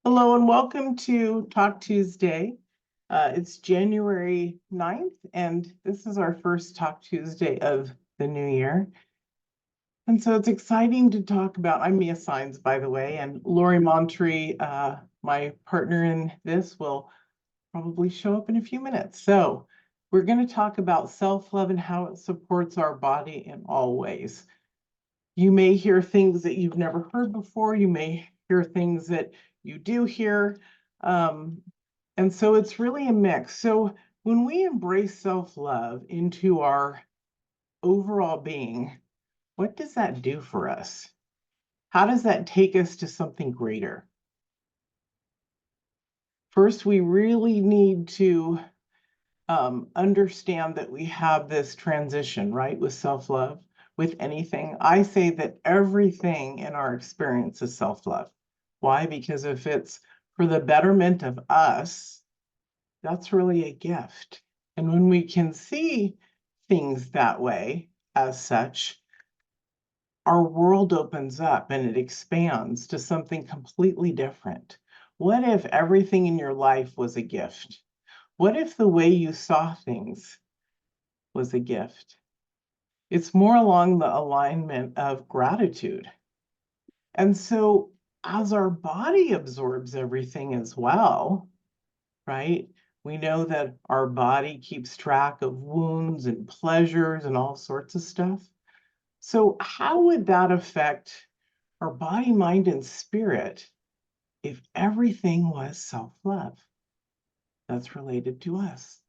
Hello and welcome to Talk Tuesday. It's January 9th, and this is our first Talk Tuesday of the new year. And so it's exciting to talk about. I'm Mia Saenz, by the way, and Lori Montry, my partner in this, will probably show up in a few minutes. So we're going to talk about self-love and how it supports our body in all ways. You may hear things that you've never heard before. You may hear things that you do hear. And so it's really a mix. So when we embrace self-love into our overall being, what does that do for us? How does that take us to something greater? First, we really need to understand that we have this transition, right, with self-love, with anything. I say that everything in our experience is self-love. Why? Because if it's for the betterment of us, that's really a gift. And when we can see things that way, as such, our world opens up and it expands to something completely different. What if everything in your life was a gift? What if the way you saw things was a gift? It's more along the alignment of gratitude. And so, as our body absorbs everything as well, right? We know that our body keeps track of wounds and pleasures and all sorts of stuff. So, how would that affect our body, mind, and spirit if everything was self love that's related to us?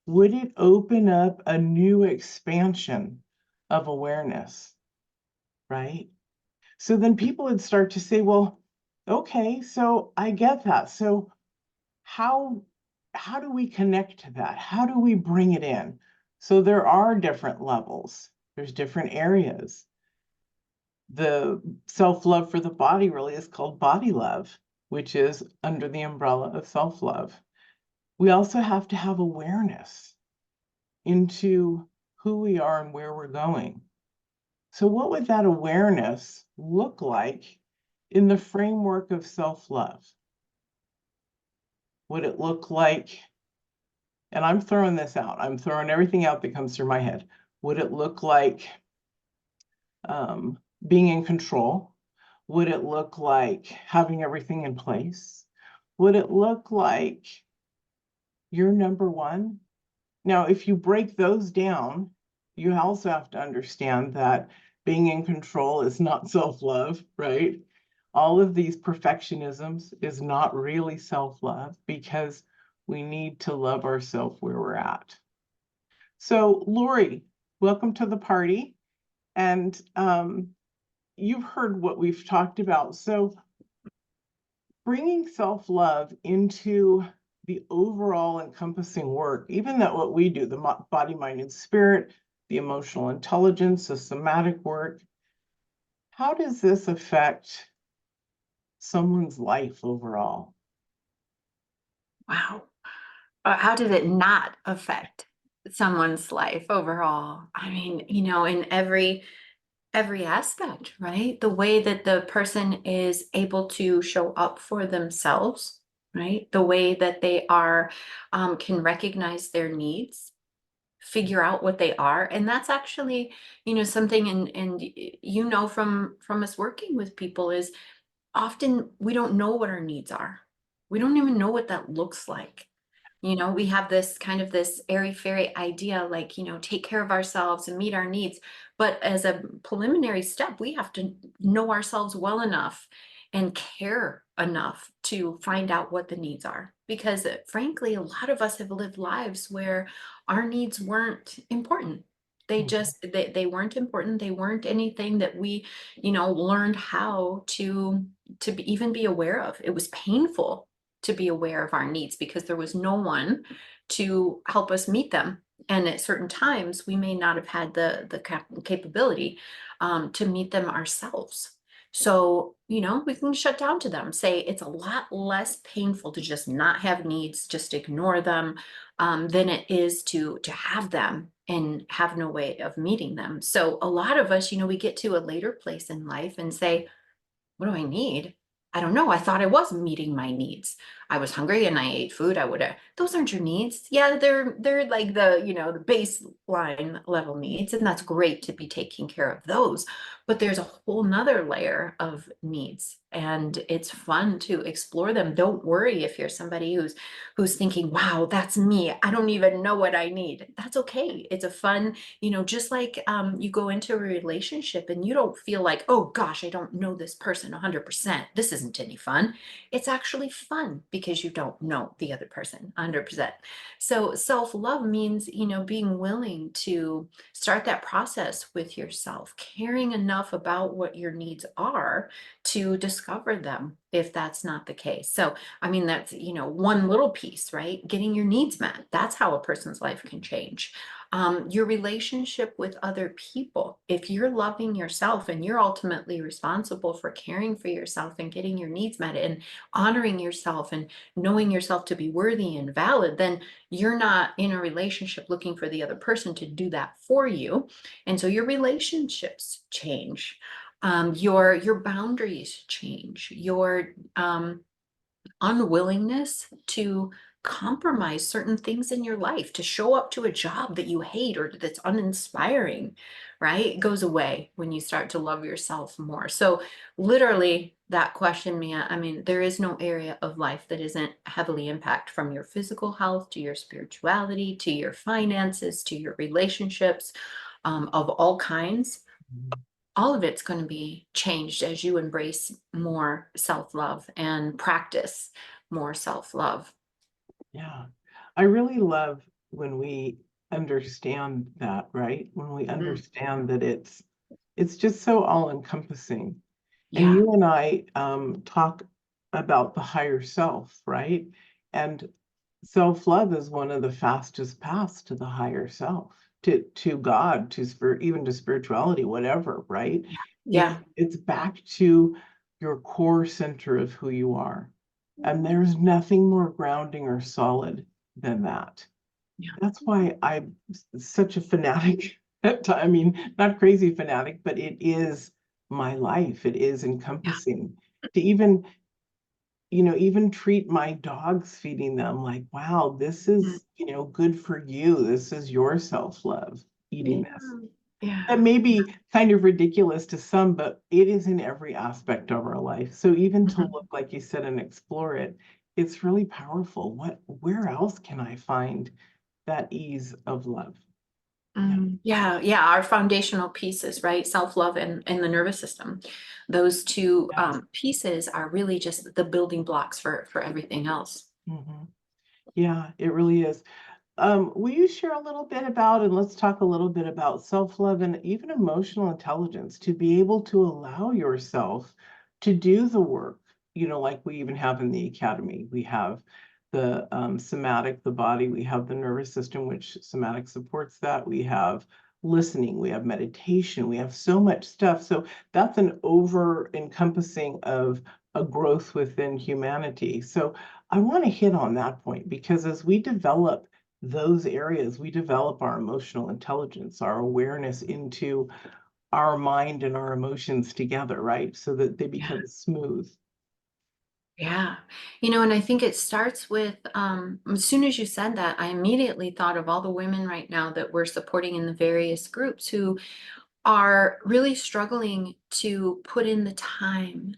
Would it open up a new expansion of awareness, right? So then people would start to say, well, okay, so I get that. So how how do we connect to that? How do we bring it in? So there are different levels. There's different areas. The self-love for the body really is called body love, which is under the umbrella of self-love. We also have to have awareness into who we are and where we're going. So, what would that awareness look like in the framework of self love? Would it look like, and I'm throwing this out, I'm throwing everything out that comes through my head. Would it look like being in control? Would it look like having everything in place? Would it look like you're number one? Now, if you break those down, you also have to understand that being in control is not self-love, right? All of these perfectionisms is not really self-love because we need to love ourselves where we're at. So, Lori, welcome to the party. And you've heard what we've talked about. So, bringing self-love into the overall encompassing work, even that what we do, the body, mind, and spirit, the emotional intelligence, the somatic work, how does this affect someone's life overall? Wow. How did it not affect someone's life overall? I mean, in every aspect, right? The way that the person is able to show up for themselves, right? The way that they are can recognize their needs, figure out what they are, and that's actually, something. And from us working with people is often we don't know what our needs are. We don't even know what that looks like. We have this kind of this airy fairy idea, like, take care of ourselves and meet our needs. But as a preliminary step, we have to know ourselves well enough and care enough to find out what the needs are. Because frankly, a lot of us have lived lives where our needs weren't important. They Mhm. just they weren't important. They weren't anything that we, learned how to even be aware of. It was painful to be aware of our needs because there was no one to help us meet them. And at certain times, we may not have had the capability to meet them ourselves. So, we can shut down to them, say it's a lot less painful to just not have needs, just ignore them, than it is to have them and have no way of meeting them. So, a lot of us, we get to a later place in life and say, what do I need? I don't know. I thought I was meeting my needs. I was hungry and I ate food. I would have, those aren't your needs. Yeah, they're like the, the baseline level needs, and that's great to be taking care of those. But there's a whole nother layer of needs, and it's fun to explore them. Don't worry if you're somebody who's thinking, wow, that's me. I don't even know what I need. That's okay. It's a fun, just like you go into a relationship and you don't feel like, oh gosh, I don't know this person 100%. This isn't any fun. It's actually fun because you don't know the other person 100%. So self-love means, being willing to start that process with yourself, caring enough about what your needs are to discover them if that's not the case. So, I mean, that's, one little piece, right? Getting your needs met. That's how a person's life can change. Your relationship with other people. If you're loving yourself and you're ultimately responsible for caring for yourself and getting your needs met and honoring yourself and knowing yourself to be worthy and valid, then you're not in a relationship looking for the other person to do that for you. And so your relationships change. Your boundaries change. Your unwillingness to compromise certain things in your life, to show up to a job that you hate or that's uninspiring, right? It goes away when you start to love yourself more. So, literally, that question, Mia, I mean, there is no area of life that isn't heavily impacted, from your physical health to your spirituality to your finances to your relationships, of all kinds. All of it's going to be changed as you embrace more self-love and practice more self-love. Yeah. I really love when we understand that, right? When we Mm, understand that it's just so all encompassing. And yeah. you and I talk about the higher self, right? And self-love is one of the fastest paths to the higher self, to God, to spirit, even to spirituality, whatever, right? Yeah. It's Yeah. it's back to your core center of who you are. And there's nothing more grounding or solid than that. Yeah. That's why I'm such a fanatic. I mean, not crazy fanatic, but it is my life. It is Yeah. encompassing. To even treat my dogs, feeding them like, wow, this Mm, is, good for you. This is your self-love, eating this. yeah. Yeah. That may be kind of ridiculous to some, but it is in every aspect of our life. So even to Mhm. look, like you said, and explore it, it's really powerful. Where else can I find that ease of love? Yeah. Yeah, yeah, our foundational pieces, right? Self-love and the nervous system. Those two Yes. pieces are really just the building blocks for everything else. Hmm. Yeah, it really is. Will you share a little bit about, and let's talk a little bit about self-love and even emotional intelligence, to be able to allow yourself to do the work, like we even have in the academy. We have the somatic, the body, we have the nervous system, which somatic supports that. We have listening, we have meditation, we have so much stuff. So that's an over encompassing of a growth within humanity. So I want to hit on that point, because as we develop those areas, we develop our emotional intelligence, our awareness into our mind and our emotions together, right? So that they Yeah. become smooth. Yeah. And I think it starts with, as soon as you said that, I immediately thought of all the women right now that we're supporting in the various groups who are really struggling to put in the time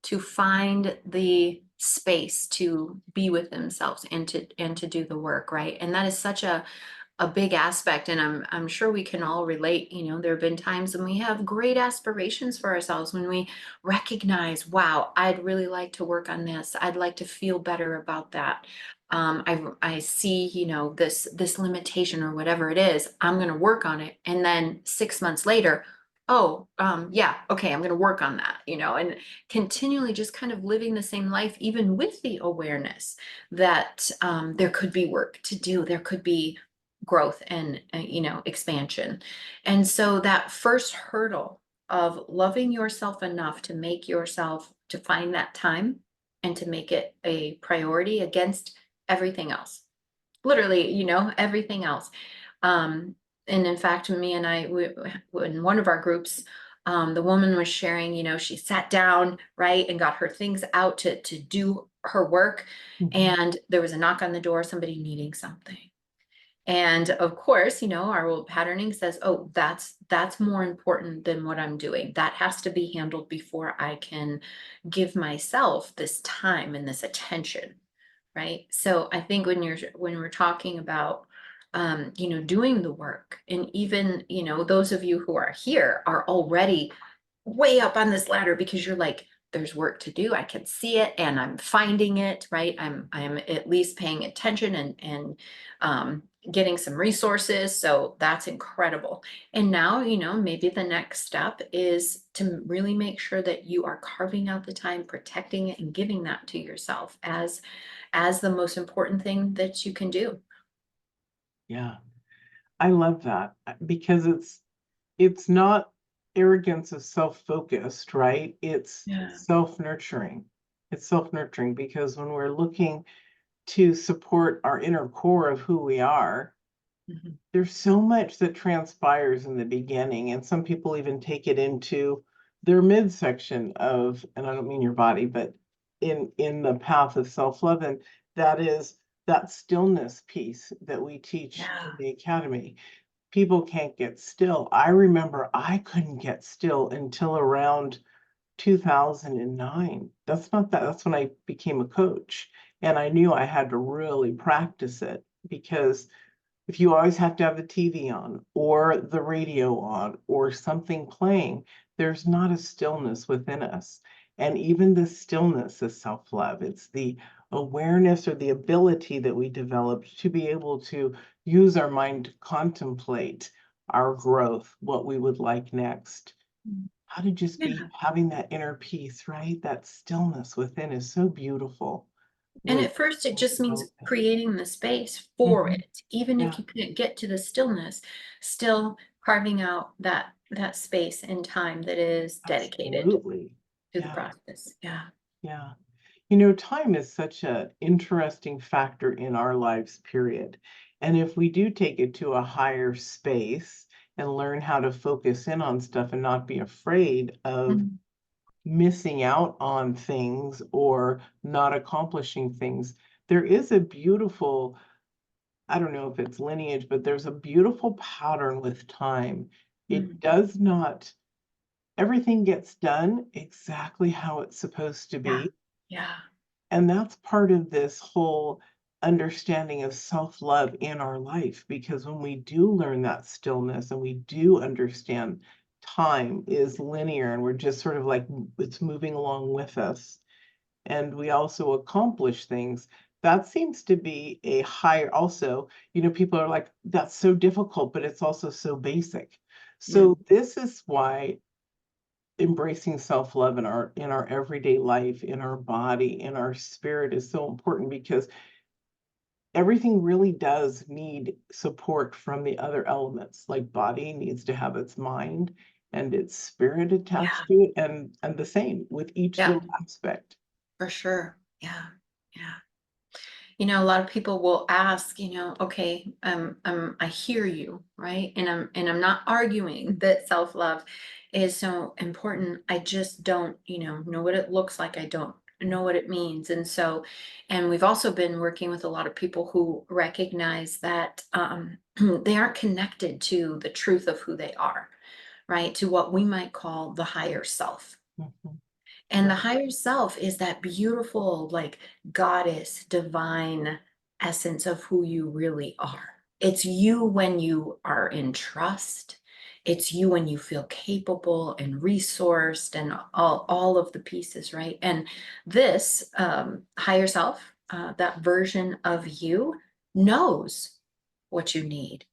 to find the space to be with themselves and to do the work, right? And that is such a big aspect, and I'm sure we can all relate. There have been times when we have great aspirations for ourselves, when we recognize, wow, I'd really like to work on this. I'd like to feel better about that. I see, this limitation or whatever it is. I'm going to work on it, and then 6 months later, oh, yeah, okay, I'm going to work on that. And continually just kind of living the same life, even with the awareness that there could be work to do. There could be growth and expansion. And so that first hurdle of loving yourself enough to make yourself, to find that time and to make it a priority against everything else, literally, everything else. um and in fact, me and I, in one of our groups, The woman was sharing, she sat down, right, and got her things out to do her work. Mhm. And there was a knock on the door, somebody needing something. And of course, our old patterning says, oh, that's more important than what I'm doing. That has to be handled before I can give myself this time and this attention. Right. So I think when we're talking about doing the work, and even, those of you who are here are already way up on this ladder because you're like, there's work to do. I can see it and I'm finding it, right? I'm at least paying attention and getting some resources. So that's incredible. And now, maybe the next step is to really make sure that you are carving out the time, protecting it, and giving that to yourself as the most important thing that you can do. Yeah, I love that because it's not arrogance of self-focused, right? It's Yeah. self-nurturing. It's self-nurturing because when we're looking to support our inner core of who we are, Mhm. there's so much that transpires in the beginning, and some people even take it into their midsection of, and I don't mean your body, but in the path of self-love, and that is that stillness piece that we teach in Yeah. the academy. People can't get still. I remember I couldn't get still until around 2009. That's when I became a coach, and I knew I had to really practice it because if you always have to have the TV on or the radio on or something playing, there's not a stillness within us. And even the stillness is self-love. It's the awareness or the ability that we developed to be able to use our mind to contemplate our growth, what we would like next. Mm. How to just be Yeah. having that inner peace, right? That stillness within is so beautiful And with at first, it just means self-development. creating the space for Mhm. it, even if Yeah, you can't get to the stillness, still carving out that space and time that is dedicated absolutely. to the Yeah, process. Yeah. yeah. Time is such an interesting factor in our lives, period. And if we do take it to a higher space and learn how to focus in on stuff and not be afraid of Mhm. missing out on things or not accomplishing things, there is a beautiful, I don't know if it's lineage, but there's a beautiful pattern with time. It Mhm. does not, everything gets done exactly how it's supposed to Yeah. be. Yeah. And that's part of this whole understanding of self-love in our life, because when we do learn that stillness and we do understand time is linear and we're just sort of like it's moving along with us, and we also accomplish things, that seems to be a higher also, people are like, that's so difficult, but it's also so basic. So Mm. this is why embracing self-love in our everyday life, in our body, in our spirit is so important because everything really does need support from the other elements. Like body needs to have its mind and its spirit Yeah. attached to it, and the same with each Yeah. little aspect. For sure. Yeah. Yeah. A lot of people will ask, okay, I hear you, right? And I'm not arguing that self-love is so important. I just don't, know what it looks like. I don't know what it means. And we've also been working with a lot of people who recognize that they aren't connected to the truth of who they are, right? To what we might call the higher self. Mhm. And the Right. higher self is that beautiful, like goddess, divine essence of who you really are. It's you when you are in trust. It's you when you feel capable and resourced and all of the pieces, right? And this higher self, that version of you, knows what you need,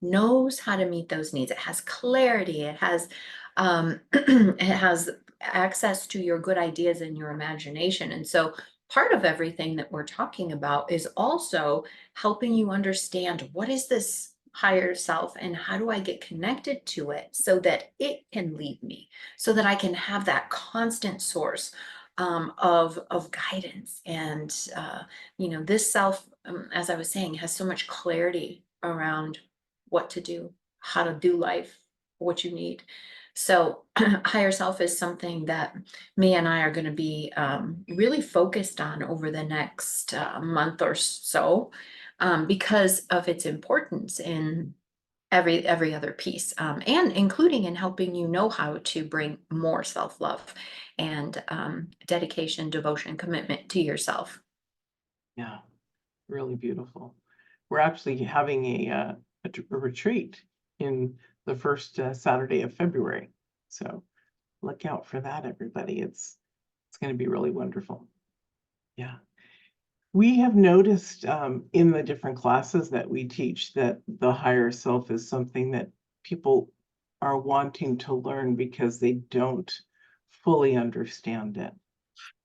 knows how to meet those needs. It has clarity. It has it has access to your good ideas and your imagination. And so part of everything that we're talking about is also helping you understand what is this higher self and how do I get connected to it so that it can lead me, so that I can have that constant source of guidance. And this self, as I was saying, has so much clarity around what to do, how to do life, what you need. So higher self is something that me and I are going to be really focused on over the next month or so, because of its importance in every other piece, and including in helping you know how to bring more self-love and dedication, devotion, commitment to yourself. Yeah, really beautiful. We're actually having a retreat in the first Saturday of February. So look out for that, everybody. It's going to be really wonderful. Yeah. We have noticed in the different classes that we teach that the higher self is something that people are wanting to learn because they don't fully understand it.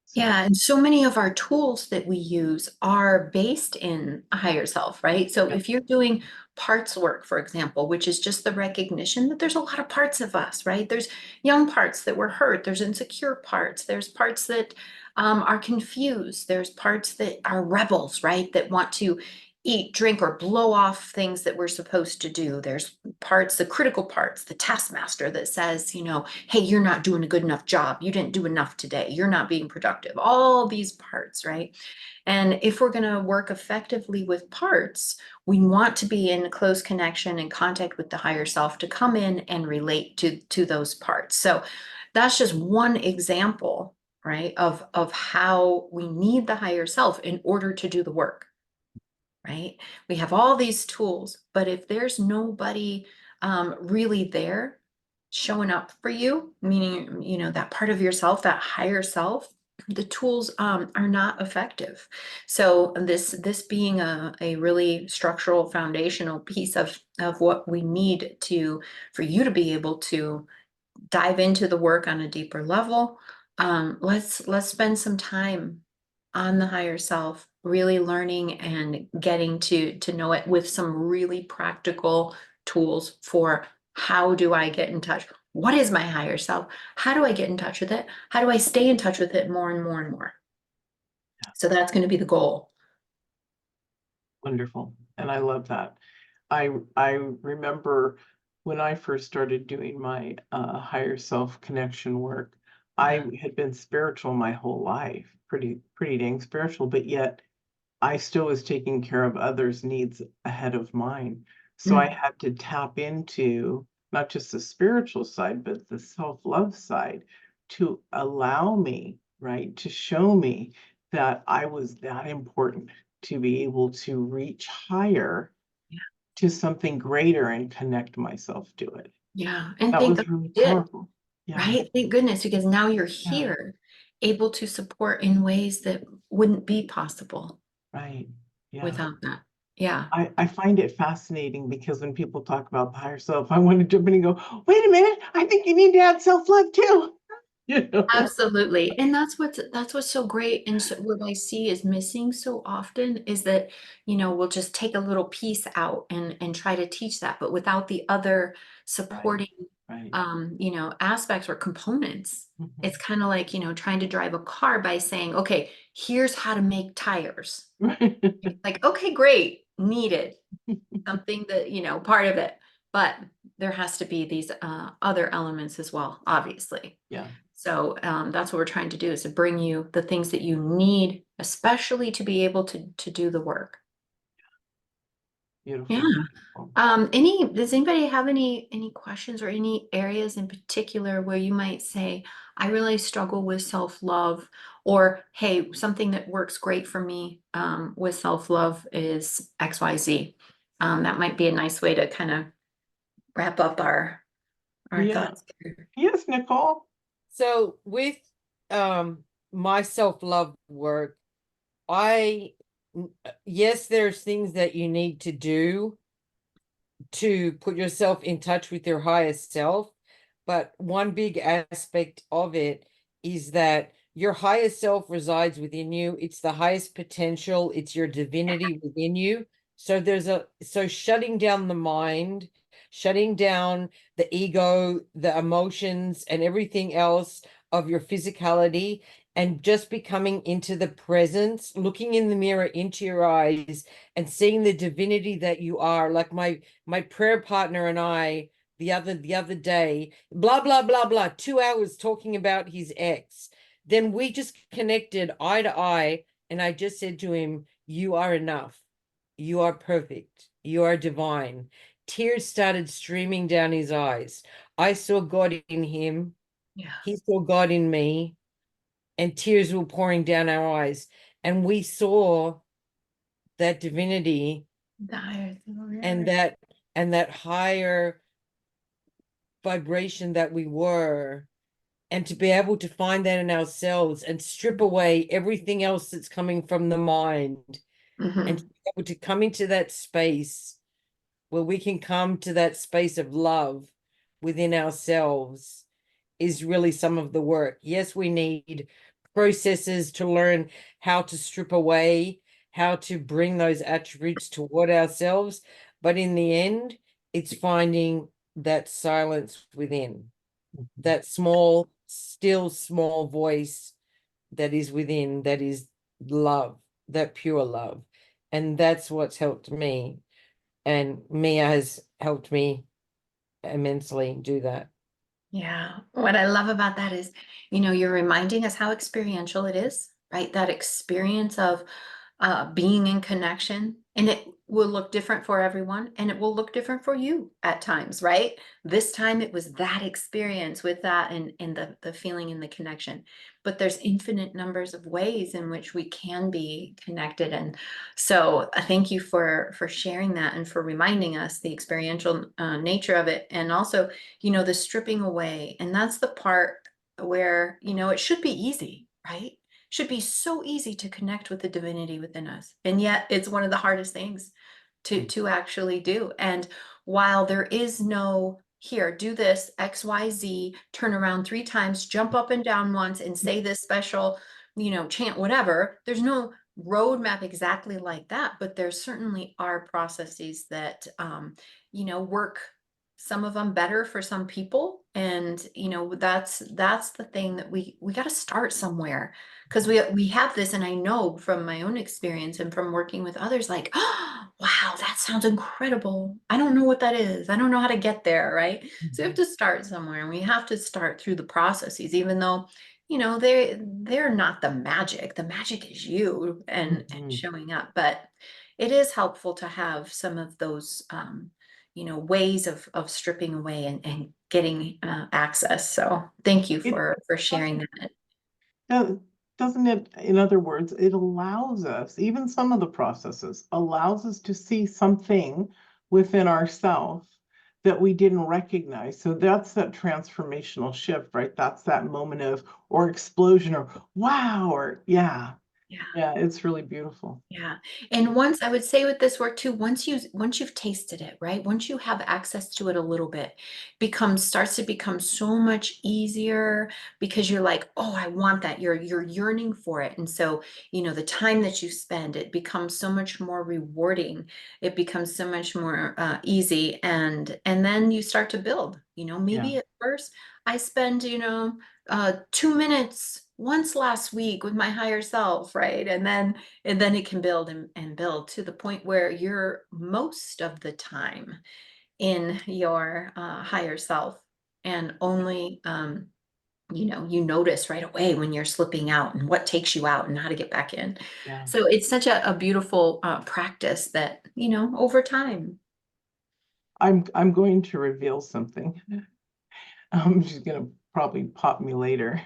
So, Yeah, and so many of our tools that we use are based in a higher self, right? So yeah, if you're doing parts work, for example, which is just the recognition that there's a lot of parts of us, right? There's young parts that were hurt, there's insecure parts, there's parts that are confused, there's parts that are rebels, right? That want to eat, drink, or blow off things that we're supposed to do. There's parts, the critical parts, the taskmaster that says, hey, you're not doing a good enough job. You didn't do enough today. You're not being productive. All these parts, right? And if we're going to work effectively with parts, we want to be in close connection and contact with the higher self to come in and relate to those parts. So that's just one example, right, of how we need the higher self in order to do the work, right? We have all these tools, but if there's nobody really there showing up for you, meaning, that part of yourself, that higher self, the tools are not effective. So this being a really structural, foundational piece of what we need for you to be able to dive into the work on a deeper level. Let's spend some time on the higher self, really learning and getting to know it with some really practical tools for how do I get in touch? What is my higher self? How do I get in touch with it? How do I stay in touch with it more and more and more? So that's going to be the goal. wonderful. And I love that. I remember when I first started doing my higher self connection work, Yeah. I had been spiritual my whole life, pretty dang spiritual, but yet I still was taking care of others' needs ahead of mine. So I Mm, had to tap into not just the spiritual side, but the self-love side to allow me, right, to show me that I was that important to be able to reach higher yeah. to something greater and connect myself to it. Yeah. And That thank was God really you did, powerful. Yeah, right? Thank goodness, because now you're yeah, here, able to support in ways that wouldn't be possible right. Yeah. without that. Yeah. I find it fascinating because when people talk about the higher self, I want to jump in and go, wait a minute, I think you need to add self-love too. You know? Absolutely. And that's what's so great. And so what I see is missing so often is that, we'll just take a little piece out and try to teach that, but without the other Right, supporting right. aspects or components. Mhm. It's kind of like, trying to drive a car by saying, okay, here's how to make tires. It's like, okay, great, needed. Something that, part of it. But there has to be these other elements as well, obviously. Yeah, So that's what we're trying to do, is to bring you the things that you need, especially to be able to do the work. Yeah. beautiful, beautiful. Does anybody have any questions or any areas in particular where you might say, I really struggle with self-love, or hey, something that works great for me with self-love is XYZ. That might be a nice way to kind of wrap up our Yeah. thoughts here. Yes, Nicole. So with my self-love work, I yes, there's things that you need to do to put yourself in touch with your highest self, but one big aspect of it is that your highest self resides within you. It's the highest potential, it's your divinity within you. So shutting down the mind, shutting down the ego, the emotions, and everything else of your physicality, and just becoming into the presence, looking in the mirror into your eyes and seeing the divinity that you are. Like my prayer partner and I the other day, blah, blah, blah, blah, 2 hours talking about his ex. Then we just connected eye to eye, and I just said to him, you are enough. You are perfect. You are divine. Tears started streaming down his eyes. I saw God in him. Yeah. He saw God in me, and tears were pouring down our eyes. And we saw that divinity The higher and that higher vibration that we were, and to be able to find that in ourselves and strip away everything else that's coming from the mind, and to be able to come into that space where we can come to that space of love within ourselves is really some of the work. Yes, we need processes to learn how to strip away, how to bring those attributes toward ourselves. But in the end, it's finding that silence within, that small, still small voice that is within, that is love, that pure love. And that's what's helped me. And Mia has helped me immensely do that. Yeah, what I love about that is, you're reminding us how experiential it is, right? That experience of being in connection, and it will look different for everyone, and it will look different for you at times, right? This time it was that experience with that and the feeling and the connection. But there's infinite numbers of ways in which we can be connected. And so thank you for sharing that and for reminding us the experiential nature of it. And also, the stripping away. And that's the part where, it should be easy, right? Should be so easy to connect with the divinity within us. And yet it's one of the hardest things to actually do. And while there is no, here, do this, XYZ, turn around 3 times, jump up and down once and say this special, chant, whatever, there's no roadmap exactly like that, but there certainly are processes that, work, some of them better for some people. And, that's the thing that we got to start somewhere, because we have this, and I know from my own experience and from working with others, like, oh, wow, that sounds incredible. I don't know what that is. I don't know how to get there, right? So we have to start somewhere, and we have to start through the processes, even though, they're not the magic. The magic is you and showing up. But it is helpful to have some of those ways of stripping away and getting access. So thank you It for sharing that. doesn't it, in other words, it allows us, even some of the processes, allows us to see something within ourselves that we didn't recognize. So that's that transformational shift, right? That's that moment of, or explosion, or wow, or yeah. Yeah. Yeah, it's really beautiful. Yeah. And once, I would say with this work too, once you've tasted it, right? Once you have access to it a little bit, starts to become so much easier, because you're like, oh, I want that. You're yearning for it. And so, the time that you spend, it becomes so much more rewarding. It becomes so much more easy. And then you start to build, maybe at first I spend, 2 minutes once last week with my higher self, right? And then it can build and build to the point where you're most of the time in your higher self, and only you notice right away when you're slipping out and what takes you out and how to get back in. Yeah. So it's such a beautiful practice that, over time. I'm going to reveal something. She's gonna probably pop me later.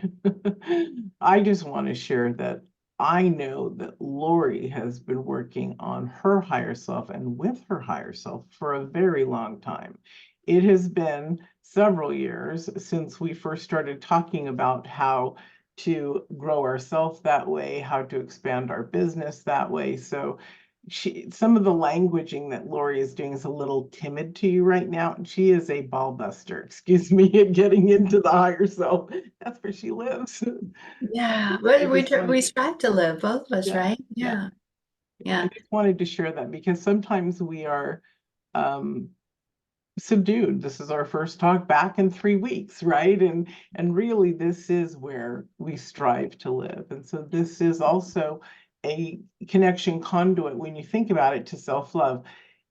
I just want to share that I know that Lori has been working on her higher self and with her higher self for a very long time. It has been several years since we first started talking about how to grow ourselves that way, how to expand our business that way. So some of the languaging that Lori is doing is a little timid to you right now. She is a ball buster, excuse me, at getting into the higher self. That's where she lives. Yeah, I just we wanted strive to live, both of us, yeah, right? yeah. Yeah. I Yeah. just wanted to share that because sometimes we are um, subdued. This is our first talk back in 3 weeks, right? And really this is where we strive to live. And so this is also a connection conduit when you think about it to self-love.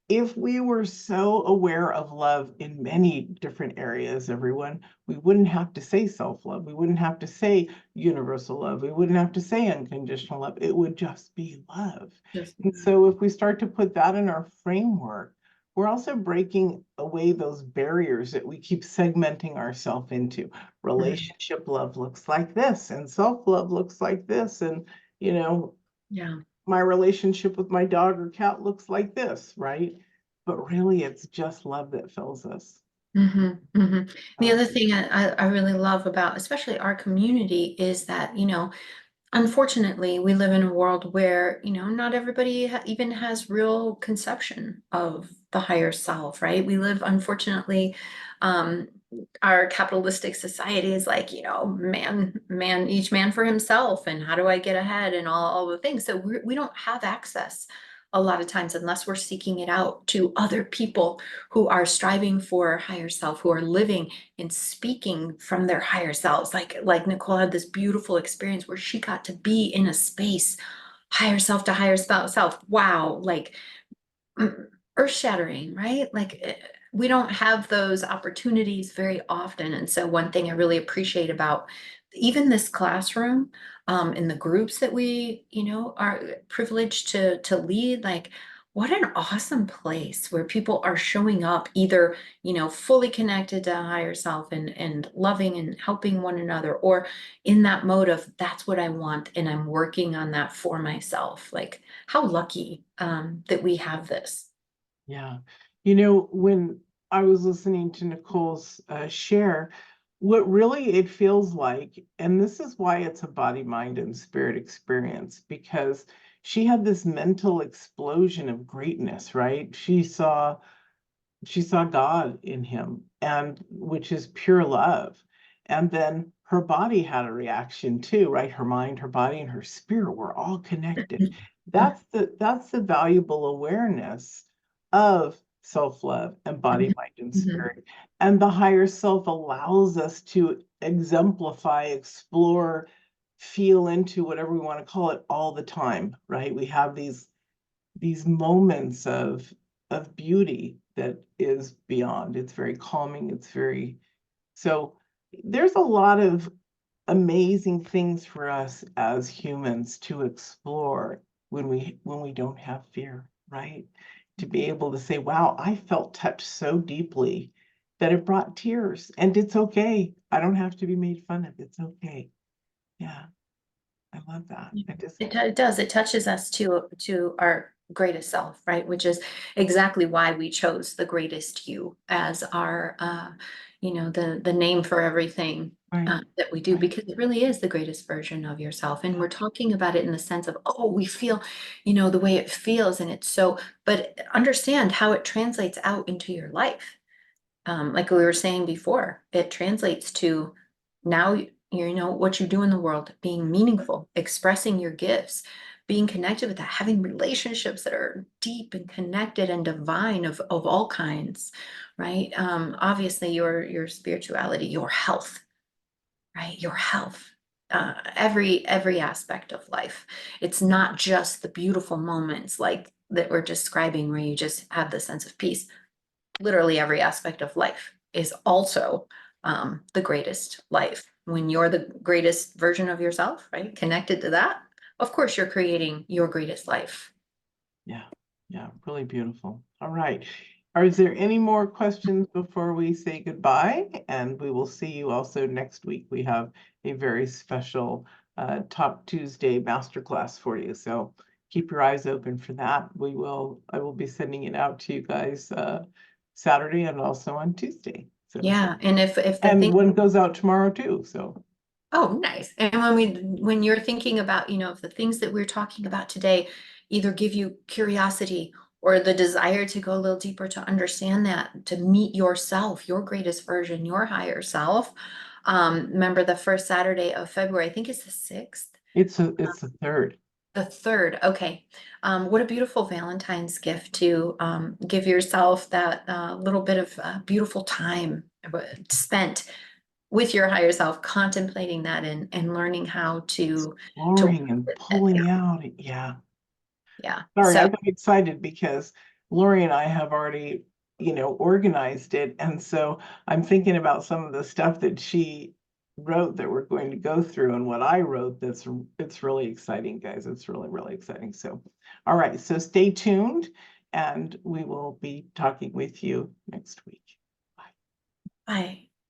if we were so aware of love in many different areas, everyone, we wouldn't have to say self-love. We wouldn't have to say universal love. We wouldn't have to say unconditional love. It would just be love. Just And so if we start to put that in our framework, we're also breaking away those barriers that we keep segmenting ourselves into. Relationship love looks like this, and self-love looks like this. And, you know, yeah. my relationship with my dog or cat looks like this, right? But really, it's just love that fills us. The other thing I really love about especially our community is that, unfortunately, we live in a world where, not everybody even has real conception of the higher self, right? We live, unfortunately, our capitalistic society is like, each man for himself, and how do I get ahead, and all the things. So we don't have access a lot of times, unless we're seeking it out, to other people who are striving for higher self, who are living and speaking from their higher selves. Like Nicole had this beautiful experience where she got to be in a space, higher self to higher self. Wow, like earth shattering, right? We don't have those opportunities very often. And so one thing I really appreciate about even this classroom, and the groups that we, are privileged to lead, like what an awesome place where people are showing up either, fully connected to higher self and loving and helping one another, or in that mode of that's what I want and I'm working on that for myself. Like how lucky that we have this. Yeah. When I was listening to Nicole's share, what really it feels like, and this is why it's a body, mind, and spirit experience, because she had this mental explosion of greatness, right? She saw God in him, and which is pure love. And then her body had a reaction too, right? Her mind, her body, and her spirit were all connected. That's the valuable awareness of self-love and body, mind, and Mhm. spirit. And the higher self allows us to exemplify, explore, feel into whatever we want to call it all the time, right? We have these moments of beauty that is beyond. It's very calming. So there's a lot of amazing things for us as humans to explore when we don't have fear, right? To be able to say, wow, I felt touched so deeply that it brought tears, and it's okay. I don't have to be made fun of. It's okay. Yeah, I love that. It does. It touches us to our greatest self, right? Which is exactly why we chose the greatest you as our, the name for everything Right, that we do, right. because it really is the greatest version of yourself. And we're talking about it in the sense of, oh, we feel, the way it feels, and it's so. But understand how it translates out into your life. Like we were saying before, it translates to now, what you do in the world being meaningful, expressing your gifts, being connected with that, having relationships that are deep and connected and divine of all kinds, right? Obviously your spirituality, your health, right? Your health. Every aspect of life. It's not just the beautiful moments like that we're describing where you just have the sense of peace. Literally every aspect of life is also the greatest life. When you're the greatest version of yourself, right? Connected to that, of course, you're creating your greatest life. Yeah, yeah, really beautiful. All right. Is there any more questions before we say goodbye? And we will see you also next week. We have a very special Top Tuesday masterclass for you. So keep your eyes open for that. I will be sending it out to you guys Saturday and also on Tuesday. So, Yeah, and if the and thing, one goes out tomorrow too. So oh, nice. And when you're thinking about, if the things that we're talking about today either give you curiosity or the desire to go a little deeper to understand that, to meet yourself, your greatest version, your higher self. Remember the first Saturday of February, I think it's the 6th. it's the third. The 3rd, okay. What a beautiful Valentine's gift to give yourself that little bit of beautiful time spent with your higher self, contemplating that and learning how to Exploring and yeah, pulling out. Yeah. yeah. Sorry, So I got excited because Lori and I have already, organized it. And so I'm thinking about some of the stuff that she wrote that we're going to go through and what I wrote. It's really exciting, guys. It's really, really exciting. So, all right. So stay tuned and we will be talking with you next week. Bye.